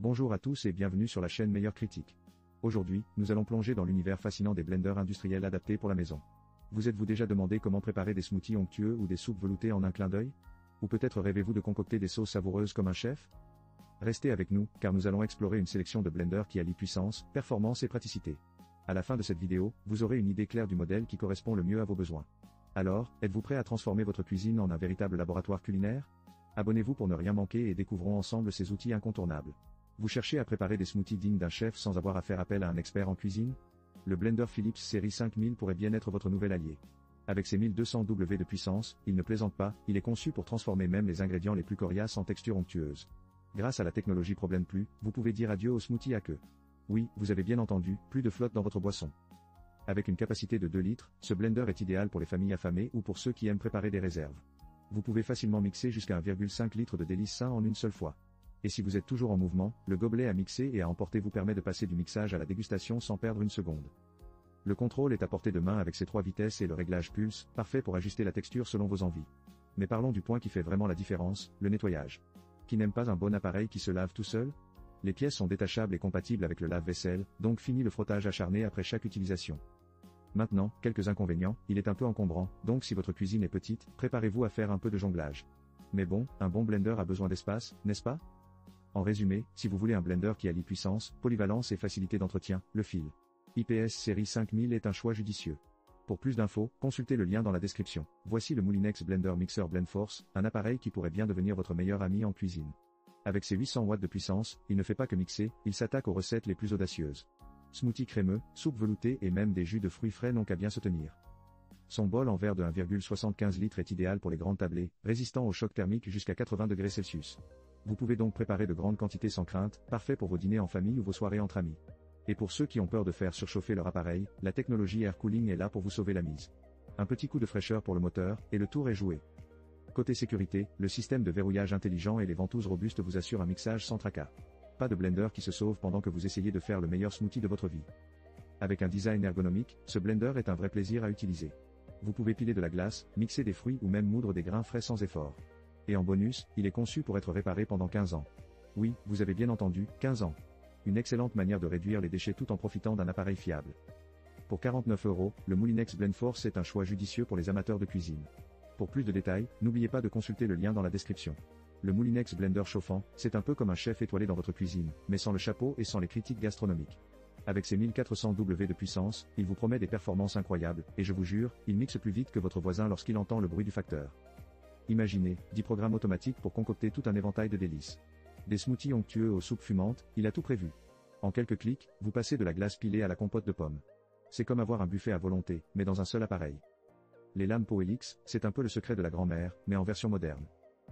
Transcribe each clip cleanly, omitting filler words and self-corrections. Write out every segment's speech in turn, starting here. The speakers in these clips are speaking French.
Bonjour à tous et bienvenue sur la chaîne Meilleure Critique. Aujourd'hui, nous allons plonger dans l'univers fascinant des blenders industriels adaptés pour la maison. Vous êtes-vous déjà demandé comment préparer des smoothies onctueux ou des soupes veloutées en un clin d'œil? Ou peut-être rêvez-vous de concocter des sauces savoureuses comme un chef? Restez avec nous, car nous allons explorer une sélection de blenders qui allient puissance, performance et praticité. À la fin de cette vidéo, vous aurez une idée claire du modèle qui correspond le mieux à vos besoins. Alors, êtes-vous prêt à transformer votre cuisine en un véritable laboratoire culinaire? Abonnez-vous pour ne rien manquer et découvrons ensemble ces outils incontournables. Vous cherchez à préparer des smoothies dignes d'un chef sans avoir à faire appel à un expert en cuisine? Le blender Philips série 5000 pourrait bien être votre nouvel allié. Avec ses 1200 W de puissance, il ne plaisante pas, il est conçu pour transformer même les ingrédients les plus coriaces en texture onctueuse. Grâce à la technologie Problème Plus, vous pouvez dire adieu au smoothie à queue. Oui, vous avez bien entendu, plus de flotte dans votre boisson. Avec une capacité de 2 litres, ce blender est idéal pour les familles affamées ou pour ceux qui aiment préparer des réserves. Vous pouvez facilement mixer jusqu'à 1,5 litre de délices sains en une seule fois. Et si vous êtes toujours en mouvement, le gobelet à mixer et à emporter vous permet de passer du mixage à la dégustation sans perdre une seconde. Le contrôle est à portée de main avec ses 3 vitesses et le réglage pulse, parfait pour ajuster la texture selon vos envies. Mais parlons du point qui fait vraiment la différence, le nettoyage. Qui n'aime pas un bon appareil qui se lave tout seul? Les pièces sont détachables et compatibles avec le lave-vaisselle, donc fini le frottage acharné après chaque utilisation. Maintenant, quelques inconvénients, il est un peu encombrant, donc si votre cuisine est petite, préparez-vous à faire un peu de jonglage. Mais bon, un bon blender a besoin d'espace, n'est-ce pas? En résumé, si vous voulez un blender qui allie puissance, polyvalence et facilité d'entretien, le fil IPS série 5000 est un choix judicieux. Pour plus d'infos, consultez le lien dans la description. Voici le Moulinex Blender Mixer Blend Force, un appareil qui pourrait bien devenir votre meilleur ami en cuisine. Avec ses 800 watts de puissance, il ne fait pas que mixer, il s'attaque aux recettes les plus audacieuses. Smoothie crémeux, soupe veloutée et même des jus de fruits frais n'ont qu'à bien se tenir. Son bol en verre de 1,75 litres est idéal pour les grandes tablées, résistant au choc thermique jusqu'à 80 degrés Celsius. Vous pouvez donc préparer de grandes quantités sans crainte, parfait pour vos dîners en famille ou vos soirées entre amis. Et pour ceux qui ont peur de faire surchauffer leur appareil, la technologie Air Cooling est là pour vous sauver la mise. Un petit coup de fraîcheur pour le moteur, et le tour est joué. Côté sécurité, le système de verrouillage intelligent et les ventouses robustes vous assurent un mixage sans tracas. Pas de blender qui se sauve pendant que vous essayez de faire le meilleur smoothie de votre vie. Avec un design ergonomique, ce blender est un vrai plaisir à utiliser. Vous pouvez piler de la glace, mixer des fruits ou même moudre des grains frais sans effort. Et en bonus, il est conçu pour être réparé pendant 15 ans. Oui, vous avez bien entendu, 15 ans. Une excellente manière de réduire les déchets tout en profitant d'un appareil fiable. Pour 49 €, le Moulinex Blend Force est un choix judicieux pour les amateurs de cuisine. Pour plus de détails, n'oubliez pas de consulter le lien dans la description. Le Moulinex Blender chauffant, c'est un peu comme un chef étoilé dans votre cuisine, mais sans le chapeau et sans les critiques gastronomiques. Avec ses 1400 W de puissance, il vous promet des performances incroyables, et je vous jure, il mixe plus vite que votre voisin lorsqu'il entend le bruit du facteur. Imaginez, 10 programmes automatiques pour concocter tout un éventail de délices. Des smoothies onctueux aux soupes fumantes, il a tout prévu. En quelques clics, vous passez de la glace pilée à la compote de pommes. C'est comme avoir un buffet à volonté, mais dans un seul appareil. Les lames Poelix, c'est un peu le secret de la grand-mère, mais en version moderne.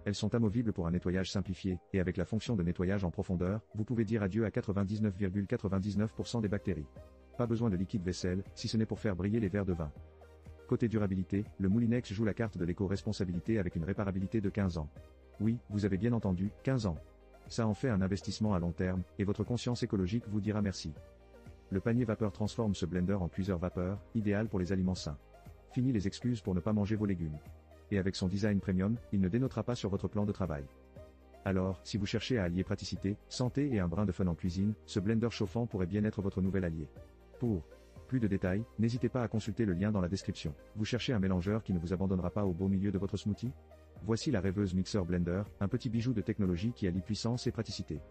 Elles sont amovibles pour un nettoyage simplifié, et avec la fonction de nettoyage en profondeur, vous pouvez dire adieu à 99,99% des bactéries. Pas besoin de liquide vaisselle, si ce n'est pour faire briller les verres de vin. Côté durabilité, le Moulinex joue la carte de l'éco-responsabilité avec une réparabilité de 15 ans. Oui, vous avez bien entendu, 15 ans. Ça en fait un investissement à long terme, et votre conscience écologique vous dira merci. Le panier vapeur transforme ce blender en cuiseur vapeur, idéal pour les aliments sains. Fini les excuses pour ne pas manger vos légumes. Et avec son design premium, il ne dénotera pas sur votre plan de travail. Alors, si vous cherchez à allier praticité, santé et un brin de fun en cuisine, ce blender chauffant pourrait bien être votre nouvel allié. Pour plus de détails, n'hésitez pas à consulter le lien dans la description. Vous cherchez un mélangeur qui ne vous abandonnera pas au beau milieu de votre smoothie? Voici la rêveuse Mixer Blender, un petit bijou de technologie qui allie puissance et praticité.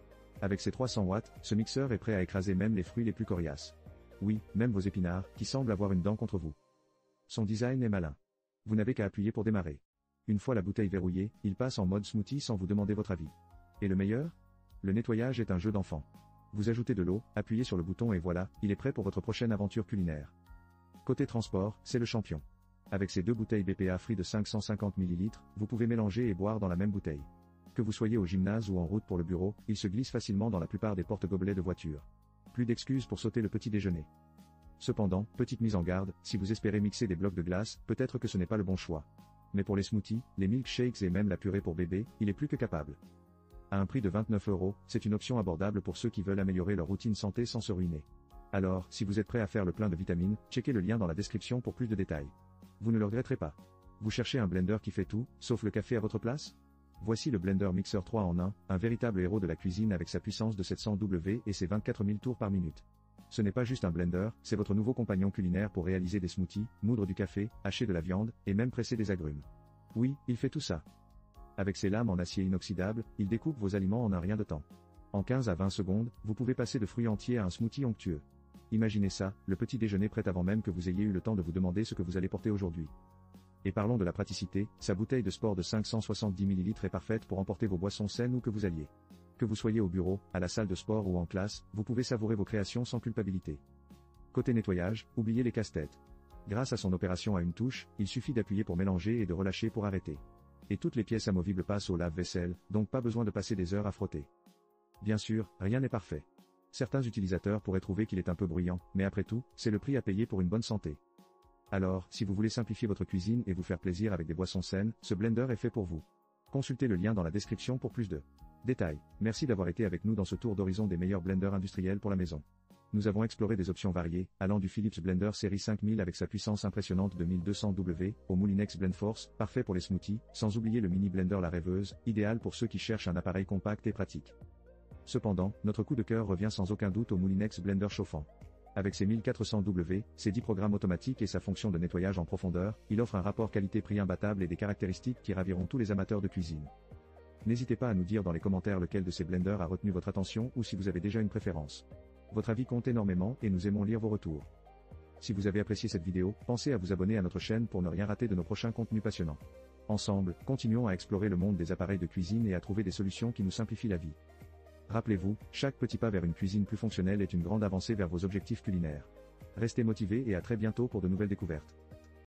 Avec ses 300 watts, ce mixeur est prêt à écraser même les fruits les plus coriaces. Oui, même vos épinards, qui semblent avoir une dent contre vous. Son design est malin. Vous n'avez qu'à appuyer pour démarrer. Une fois la bouteille verrouillée, il passe en mode smoothie sans vous demander votre avis. Et le meilleur? Le nettoyage est un jeu d'enfant. Vous ajoutez de l'eau, appuyez sur le bouton et voilà, il est prêt pour votre prochaine aventure culinaire. Côté transport, c'est le champion. Avec ses 2 bouteilles BPA Free de 550 ml, vous pouvez mélanger et boire dans la même bouteille. Que vous soyez au gymnase ou en route pour le bureau, il se glisse facilement dans la plupart des porte-gobelets de voiture. Plus d'excuses pour sauter le petit déjeuner. Cependant, petite mise en garde, si vous espérez mixer des blocs de glace, peut-être que ce n'est pas le bon choix. Mais pour les smoothies, les milkshakes et même la purée pour bébé, il est plus que capable. À un prix de 29 €, c'est une option abordable pour ceux qui veulent améliorer leur routine santé sans se ruiner. Alors, si vous êtes prêt à faire le plein de vitamines, checkez le lien dans la description pour plus de détails. Vous ne le regretterez pas. Vous cherchez un blender qui fait tout, sauf le café à votre place? Voici le Blender Mixer 3 en 1, un véritable héros de la cuisine avec sa puissance de 700 W et ses 24 000 tours par minute. Ce n'est pas juste un blender, c'est votre nouveau compagnon culinaire pour réaliser des smoothies, moudre du café, hacher de la viande, et même presser des agrumes. Oui, il fait tout ça. Avec ses lames en acier inoxydable, il découpe vos aliments en un rien de temps. En 15 à 20 secondes, vous pouvez passer de fruits entiers à un smoothie onctueux. Imaginez ça, le petit déjeuner prêt avant même que vous ayez eu le temps de vous demander ce que vous allez porter aujourd'hui. Et parlons de la praticité, sa bouteille de sport de 570 ml est parfaite pour emporter vos boissons saines où que vous alliez. Que vous soyez au bureau, à la salle de sport ou en classe, vous pouvez savourer vos créations sans culpabilité. Côté nettoyage, oubliez les casse-têtes. Grâce à son opération à une touche, il suffit d'appuyer pour mélanger et de relâcher pour arrêter. Et toutes les pièces amovibles passent au lave-vaisselle, donc pas besoin de passer des heures à frotter. Bien sûr, rien n'est parfait. Certains utilisateurs pourraient trouver qu'il est un peu bruyant, mais après tout, c'est le prix à payer pour une bonne santé. Alors, si vous voulez simplifier votre cuisine et vous faire plaisir avec des boissons saines, ce blender est fait pour vous. Consultez le lien dans la description pour plus de détails. Merci d'avoir été avec nous dans ce tour d'horizon des meilleurs blenders industriels pour la maison. Nous avons exploré des options variées, allant du Philips Blender série 5000 avec sa puissance impressionnante de 1200 W, au Moulinex BlendForce, parfait pour les smoothies, sans oublier le mini blender La Rêveuse, idéal pour ceux qui cherchent un appareil compact et pratique. Cependant, notre coup de cœur revient sans aucun doute au Moulinex Blender chauffant. Avec ses 1400 W, ses 10 programmes automatiques et sa fonction de nettoyage en profondeur, il offre un rapport qualité-prix imbattable et des caractéristiques qui raviront tous les amateurs de cuisine. N'hésitez pas à nous dire dans les commentaires lequel de ces blenders a retenu votre attention ou si vous avez déjà une préférence. Votre avis compte énormément et nous aimons lire vos retours. Si vous avez apprécié cette vidéo, pensez à vous abonner à notre chaîne pour ne rien rater de nos prochains contenus passionnants. Ensemble, continuons à explorer le monde des appareils de cuisine et à trouver des solutions qui nous simplifient la vie. Rappelez-vous, chaque petit pas vers une cuisine plus fonctionnelle est une grande avancée vers vos objectifs culinaires. Restez motivés et à très bientôt pour de nouvelles découvertes.